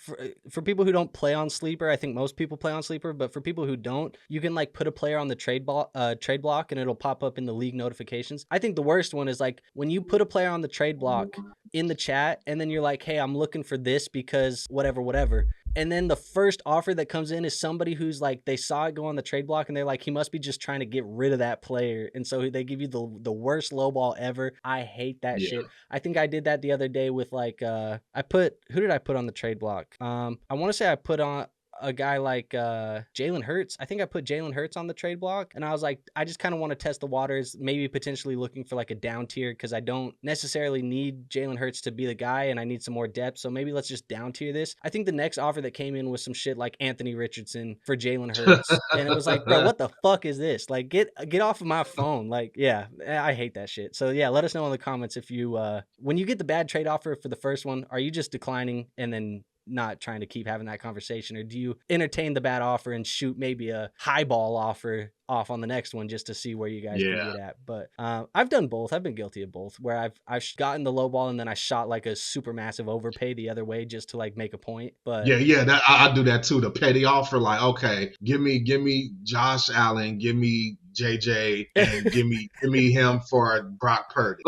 for people who don't play on Sleeper. I think most people play on Sleeper, but for people who don't, you can like put a player on the trade block and it'll pop up in the league notifications. I think the worst one is like when you put a player on the trade block in the chat and then you're like, hey, I'm looking for this because whatever. And then the first offer that comes in is somebody who's like, they saw it go on the trade block and they're like, he must be just trying to get rid of that player. And so they give you the worst low ball ever. I hate that shit. I think I did that the other day with like, who did I put on the trade block? I want to say I put on a guy like Jalen Hurts. I think I put Jalen Hurts on the trade block, and I was like, I just kind of want to test the waters, maybe potentially looking for like a down tier, because I don't necessarily need Jalen Hurts to be the guy, and I need some more depth. So maybe let's just down tier this. I think the next offer that came in was some shit like Anthony Richardson for Jalen Hurts, and it was like, bro, what the fuck is this? Like, get off of my phone. Like, yeah, I hate that shit. So yeah, let us know in the comments if you when you get the bad trade offer for the first one, are you just declining and then not trying to keep having that conversation, or do you entertain the bad offer and shoot maybe a high ball offer off on the next one just to see where you guys can get at? But I've done both. I've been guilty of both, where I've gotten the low ball and then I shot like a super massive overpay the other way just to like make a point. But that I do that too. The petty offer, like, okay, give me Josh Allen, give me JJ, and give me him for Brock Purdy.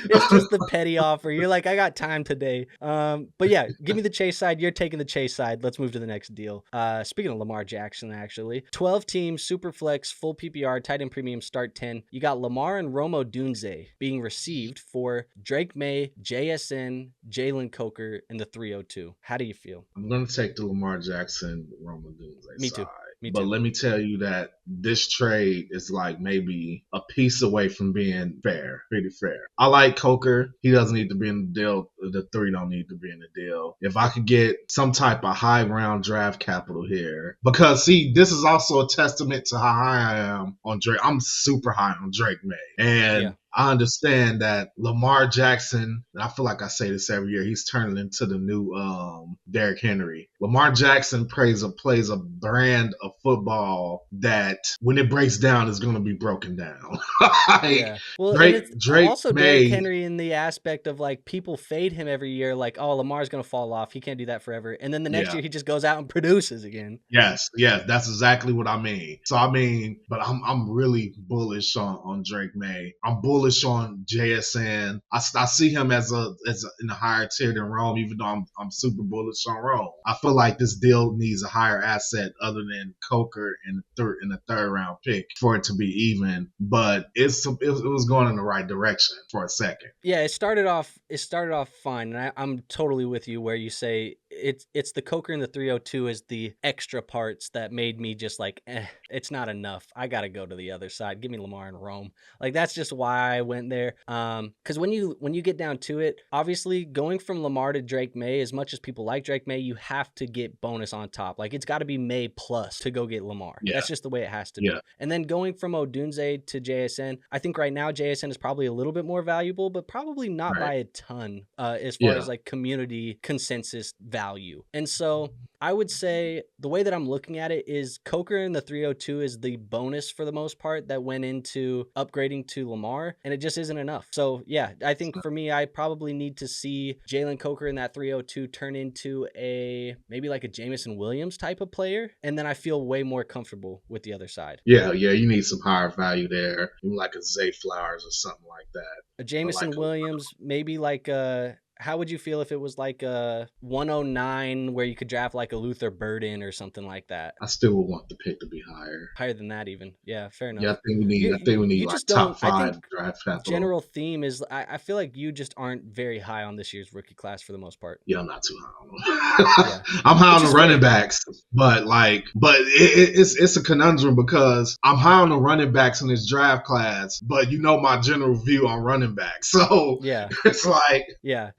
It's just the petty offer. You're like, I got time today. But yeah, give me the Chase side. You're taking the Chase side. Let's move to the next deal. Speaking of Lamar Jackson, actually, 12 team super flex full PPR tight end premium start 10. You got Lamar and Rome Odunze being received for Drake Maye, JSN, Jalen Coker, and the 302. How do you feel? I'm gonna take the Lamar Jackson Rome Odunze Me side. too. But let me tell you that this trade is like maybe a piece away from being fair, pretty fair. I like Coker. He doesn't need to be in the deal. The 3 don't need to be in the deal. If I could get some type of high round draft capital here, because see, this is also a testament to how high I am on Drake. I'm super high on Drake Maye. And I understand that Lamar Jackson, and I feel like I say this every year, he's turning into the new Derrick Henry. Lamar Jackson plays a brand of football that when it breaks down is going to be broken down. Well, Drake also Maye, Derrick Henry in the aspect of like people fade him every year, like, oh, Lamar's going to fall off. He can't do that forever. And then the next year he just goes out and produces again. Yes, that's exactly what I mean. So I mean, but I'm really bullish on Drake Maye. I'm bullish bullish on JSN. I see him as in a higher tier than Rome, even though I'm super bullish on Rome. I feel like this deal needs a higher asset other than Coker in the third round pick for it to be even. But it was going in the right direction for a second. Yeah, it started off fine, and I'm totally with you where you say it's the Coker and the 302 is the extra parts that made me just like, it's not enough. I gotta go to the other side. Give me Lamar and Rome. Like that's just why I went there. Because when you get down to it, obviously going from Lamar to Drake Maye, as much as people like Drake Maye, you have to get bonus on top. Like it's got to be Maye plus to go get Lamar. Yeah. That's just the way it has to be. And then going from Odunze to JSN, I think right now JSN is probably a little bit more valuable, but probably not by a ton as far as like community consensus value. And so I would say the way that I'm looking at it is Coker in the 302 is the bonus for the most part that went into upgrading to Lamar, and it just isn't enough. So yeah, I think for me, I probably need to see Jalen Coker in that 302 turn into maybe like a Jameson Williams type of player, and then I feel way more comfortable with the other side. Yeah, you need some higher value there, like a Zay Flowers or something like that. A Jameson Williams, maybe like how would you feel if it was like a 109 where you could draft like a Luther Burden or something like that? I still would want the pick to be higher than that even. Yeah, fair enough. Yeah, I think we need like top 5 draft capital. General theme is I feel like you just aren't very high on this year's rookie class for the most part. Yeah, I'm not too high on them. I'm high on the running backs, but it's a conundrum because I'm high on the running backs in this draft class, but you know my general view on running backs. So yeah, it's like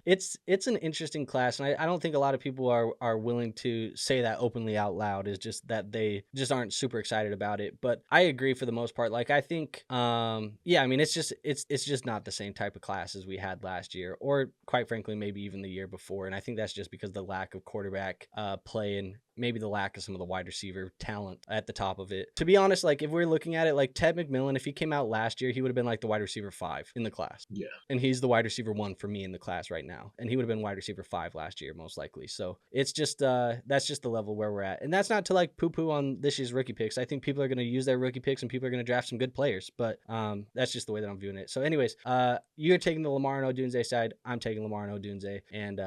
it's an interesting class, and I don't think a lot of people are willing to say that openly out loud. Is just that they just aren't super excited about it. But I agree for the most part. Like I think, I mean, it's just not the same type of class as we had last year, or quite frankly, maybe even the year before. And I think that's just because the lack of quarterback play and maybe the lack of some of the wide receiver talent at the top of it. To be honest, like if we're looking at it, like Ted McMillan, if he came out last year, he would have been like the wide receiver 5 in the class. Yeah. And he's the wide receiver 1 for me in the class right now. And he would have been wide receiver 5 last year, most likely. So it's just, that's just the level where we're at. And that's not to like poo-poo on this year's rookie picks. I think people are going to use their rookie picks and people are going to draft some good players, but that's just the way that I'm viewing it. So anyways, you're taking the Lamar and Odunze side. I'm taking Lamar and Odunze. And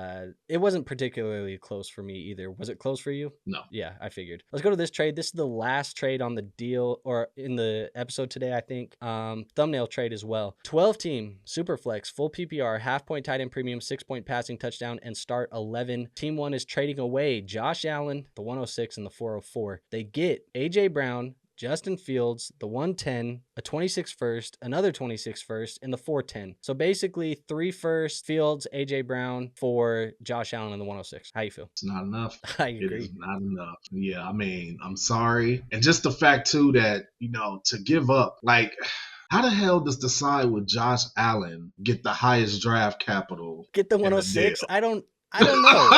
it wasn't particularly close for me either. Was it close for you? No. Yeah, I figured. Let's go to this trade. This is the last trade on the deal or in the episode today, I think. Thumbnail trade as well. 12-team, super flex, full PPR, half-point tight end premium, 6-point passing touchdown, and start 11. Team 1 is trading away Josh Allen, the 106 and the 404. They get A.J. Brown, Justin Fields, the 110, a 26 first, another 26 first, and the 410. So basically 3 first, Fields, A.J. Brown for Josh Allen and the 106. How you feel? It's not enough. I agree. It is not enough. Yeah, I mean, I'm sorry. And just the fact, too, that, to give up, like... How the hell does the side with Josh Allen get the highest draft capital? Get the 106? I don't know.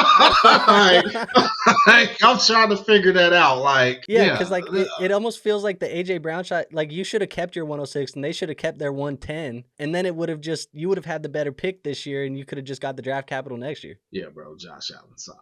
I'm trying to figure that out. Like, because like it almost feels like the AJ Brown shot. Like you should have kept your 106 and they should have kept their 110, and then you would have had the better pick this year, and you could have just got the draft capital next year. Yeah, bro, Josh Allen side.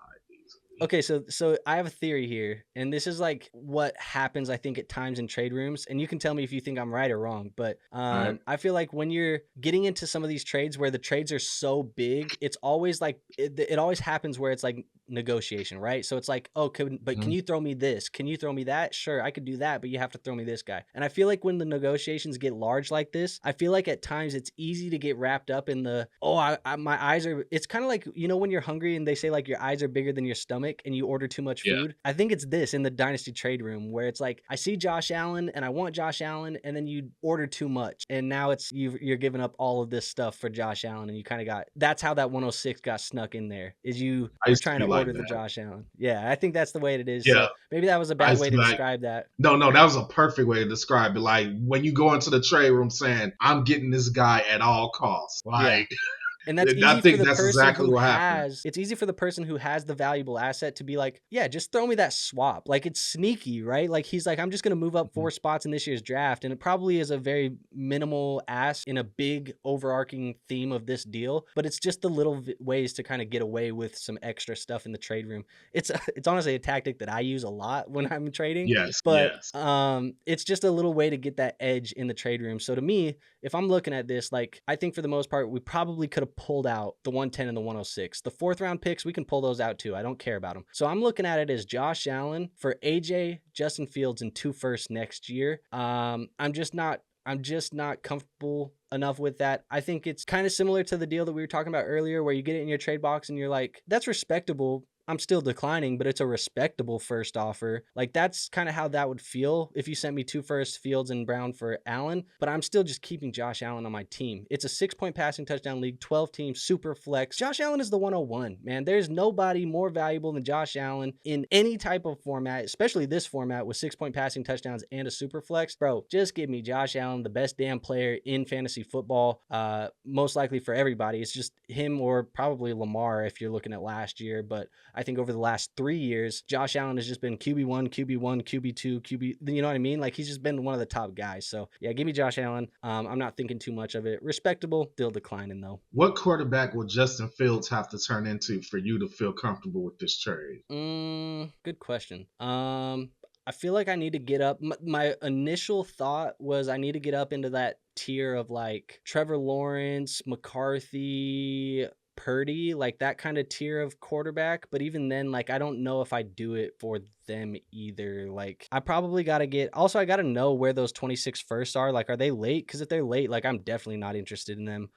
Okay, so I have a theory here, and this is like what happens, I think, at times in trade rooms, and you can tell me if you think I'm right or wrong, but right. I feel like when you're getting into some of these trades where the trades are so big, it's always like, it always happens where it's like negotiation, right? So it's like, can you throw me this? Can you throw me that? Sure, I could do that, but you have to throw me this guy. And I feel like when the negotiations get large like this, I feel like at times it's easy to get wrapped up in the, my eyes are, it's kind of like, when you're hungry and they say like your eyes are bigger than your stomach, and you order too much food. I think it's this in the Dynasty trade room where it's like, I see Josh Allen and I want Josh Allen, and then you order too much. And now it's you're giving up all of this stuff for Josh Allen, and you kind of that's how that 106 got snuck in there, is you are trying to order the Josh Allen. Yeah, I think that's the way it is. Yeah. So maybe that was a bad way to describe that. No, that was a perfect way to describe it. Like when you go into the trade room saying, I'm getting this guy at all costs. Like And that's I easy for think the that's person exactly who what happened. has it's easy for the person who has the valuable asset to be like, yeah, just throw me that swap. Like it's sneaky, right? Like he's like, I'm just gonna move up 4 spots in this year's draft. And it probably is a very minimal ask in a big overarching theme of this deal, but it's just the little ways to kind of get away with some extra stuff in the trade room. It's honestly a tactic that I use a lot when I'm trading, Yes, but yes. it's just a little way to get that edge in the trade room. So to me, if I'm looking at this, like I think for the most part, we probably could have pulled out the 110 and the 106. The 4th round picks, we can pull those out too. I don't care about them. So I'm looking at it as Josh Allen for AJ, Justin Fields, and 2 firsts next year. I'm just not comfortable enough with that. I think it's kind of similar to the deal that we were talking about earlier, where you get it in your trade box and you're like, that's respectable. I'm still declining, but it's a respectable first offer. Like that's kind of how that would feel if you sent me 2 firsts, Fields and Brown for Allen, but I'm still just keeping Josh Allen on my team. It's a 6-point passing touchdown league, 12 teams, super flex. Josh Allen is the 101, man. There's nobody more valuable than Josh Allen in any type of format, especially this format with 6-point passing touchdowns and a super flex. Bro, just give me Josh Allen, the best damn player in fantasy football. Most likely for everybody. It's just him or probably Lamar if you're looking at last year, but I think over the last 3 years, Josh Allen has just been QB1, QB1, QB2, QB, you know what I mean? Like he's just been one of the top guys. So yeah, give me Josh Allen. I'm not thinking too much of it. Respectable, still declining though. What quarterback will Justin Fields have to turn into for you to feel comfortable with this trade? Good question. I feel like I need to get up. My initial thought was I need to get up into that tier of like Trevor Lawrence, McCarthy, Purdy, like that kind of tier of quarterback. But even then, like I don't know if I do it for them either. Like I probably got to get, also I got to know where those 26 firsts are. Like, are they late? Because if they're late, like I'm definitely not interested in them.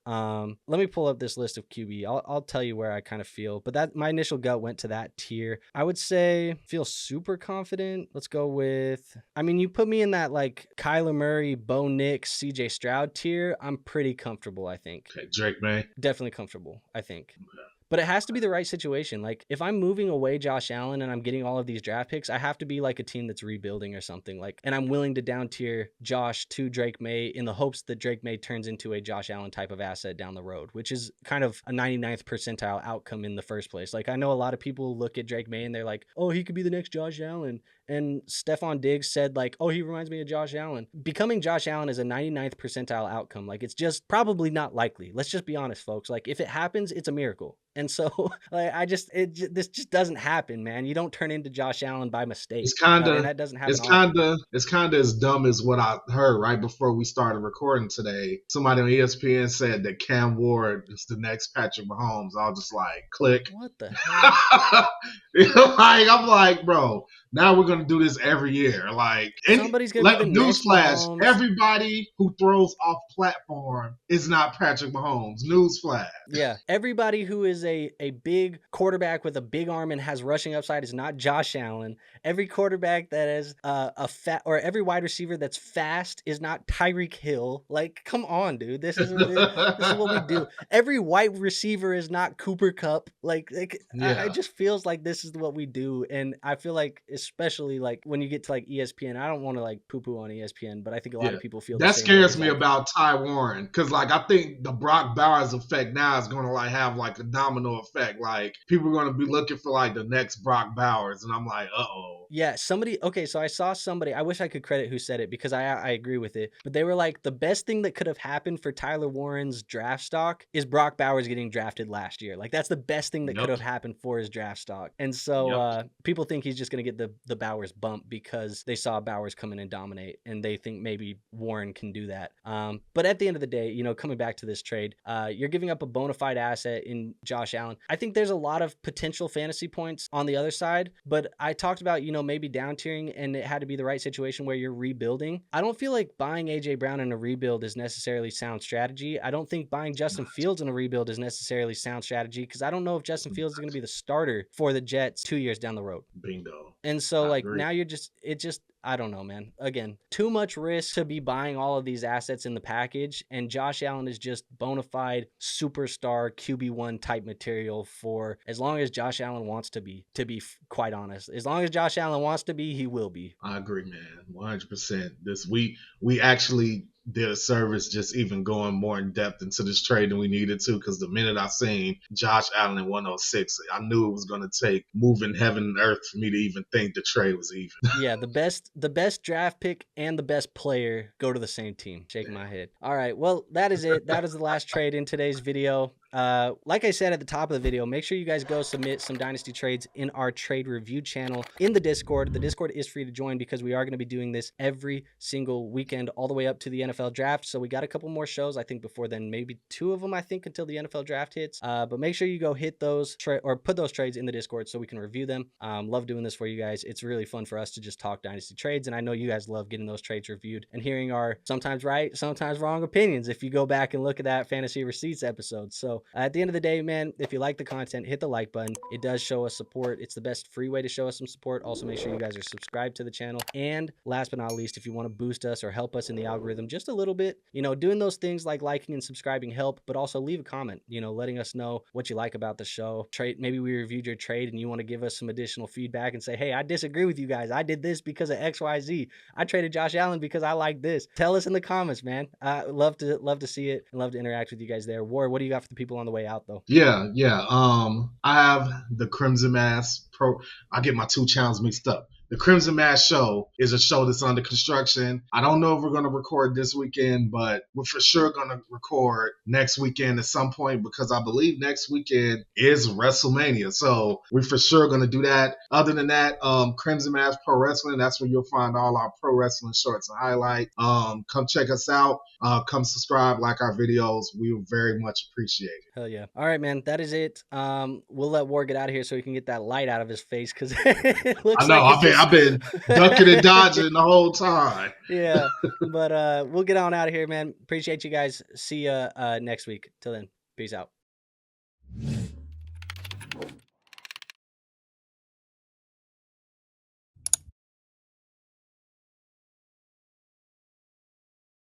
Let me pull up this list of QB. I'll tell you where I kind of feel, but that my initial gut went to that tier. I would say feel super confident. Let's go with, I mean, you put me in that like Kyler Murray, Bo Nix, CJ Stroud tier. I'm pretty comfortable, I think. Okay, Drake May. Definitely comfortable, I think. Okay. But it has to be the right situation. Like if I'm moving away Josh Allen and I'm getting all of these draft picks, I have to be like a team that's rebuilding or something. Like, and I'm willing to down tier Josh to Drake May in the hopes that Drake May turns into a Josh Allen type of asset down the road, which is kind of a 99th percentile outcome in the first place. Like I know a lot of people look at Drake May and they're like, oh, he could be the next Josh Allen. And Stephon Diggs said like, oh, he reminds me of Josh Allen. Becoming Josh Allen is a 99th percentile outcome. Like it's just probably not likely. Let's just be honest, folks. Like if it happens, it's a miracle. And so like this just doesn't happen, man. You don't turn into Josh Allen by mistake. It's kind And of that doesn't happen it's often. kind of it's kind of as dumb as what I heard right before we started recording today. Somebody on ESPN said that Cam Ward is the next Patrick Mahomes. I was just like, click. What the hell? Like I'm like, bro, now we're gonna do this every year. Like, Somebody's gonna be the next newsflash: Mahomes. everybody who throws off platform is not Patrick Mahomes. Newsflash. Yeah. Everybody who is a big quarterback with a big arm and has rushing upside is not Josh Allen. Every quarterback that is a fat, or every wide receiver that's fast is not Tyreek Hill. Like, come on, dude. This is what we do. Every wide receiver is not Cooper Kupp. Yeah. I just feels like this is what we do. And I feel like, especially like when you get to like ESPN, I don't want to like poo poo on ESPN, but I think a lot Yeah. of people feel the That same way. scares It's me like, about Ty Warren because, like, I think the Brock Bowers effect now is going to like have like a domino effect. Like, people are going to be looking for like the next Brock Bowers, and I'm like, oh. yeah, somebody, okay, so I saw somebody, I wish I could credit who said it because I agree with it, but they were like, the best thing that could have happened for Tyler Warren's draft stock is Brock Bowers getting drafted last year. Like, that's the best thing that could Yep. have happened for his draft stock. And so Yep. people think he's just going to get the Bowers bump because they saw Bowers come in and dominate, and they think maybe Warren can do that. But at the end of the day, you know, coming back to this trade, you're giving up a bona fide asset in Josh Allen. I think there's a lot of potential fantasy points on the other side, but I talked about, you know, maybe down tiering, and it had to be the right situation where you're rebuilding. I don't feel like buying AJ Brown in a rebuild is necessarily sound strategy. I don't think buying Justin Fields in a rebuild is necessarily sound strategy because I don't know if Justin Fields is going to be the starter for the Jets 2 years down the road. Bingo. And so I like agree. now I don't know, man. Again, too much risk to be buying all of these assets in the package. And Josh Allen is just bona fide superstar QB1 type material for as long as Josh Allen wants to be quite honest. As long as Josh Allen wants to be, he will be. I agree, man. 100%. We actually did a service just even going more in depth into this trade than we needed to. Because the minute I seen Josh Allen in 106, I knew it was going to take moving heaven and earth for me to even think the trade was even. Yeah, the best draft pick and the best player go to the same team. Shaking my head. All right, well, that is it. That is the last trade in today's video. Like I said at the top of the video, make sure you guys go submit some Dynasty trades in our trade review channel in the Discord. The Discord is free to join because we are going to be doing this every single weekend all the way up to the NFL draft. So we got a couple more shows, I think, before then, maybe 2 of them, I think, until the NFL draft hits. But make sure you go hit those or put those trades in the Discord so we can review them. Love doing this for you guys. It's really fun for us to just talk Dynasty trades, and I know you guys love getting those trades reviewed and hearing our sometimes right, sometimes wrong opinions if you go back and look at that Fantasy Receipts episode. So at the end of the day, man, if you like the content, hit the like button. It does show us support. It's the best free way to show us some support. Also, make sure you guys are subscribed to the channel. And last but not least, if you want to boost us or help us in the algorithm just a little bit, doing those things like liking and subscribing help, but also leave a comment, letting us know what you like about the show. Maybe we reviewed your trade and you want to give us some additional feedback and say, hey, I disagree with you guys. I did this because of XYZ. I traded Josh Allen because I like this. Tell us in the comments, man. I love to see it and love to interact with you guys there. War, what do you got for the people on the way out though? Yeah. I have the Crimson Mass Pro. I get my 2 channels mixed up. The Crimson Mass Show is a show that's under construction. I don't know if we're going to record this weekend, but we're for sure going to record next weekend at some point because I believe next weekend is WrestleMania. So we're for sure going to do that. Other than that, Crimson Mass Pro Wrestling, that's where you'll find all our pro wrestling shorts and highlight. Come check us out. Come subscribe, like our videos. We will very much appreciate it. Hell yeah. All right, man. That is it. We'll let War get out of here so he can get that light out of his face because it looks I know. like I've been ducking and dodging the whole time. Yeah, but we'll get on out of here, man. Appreciate you guys. See you next week. Till then, peace out.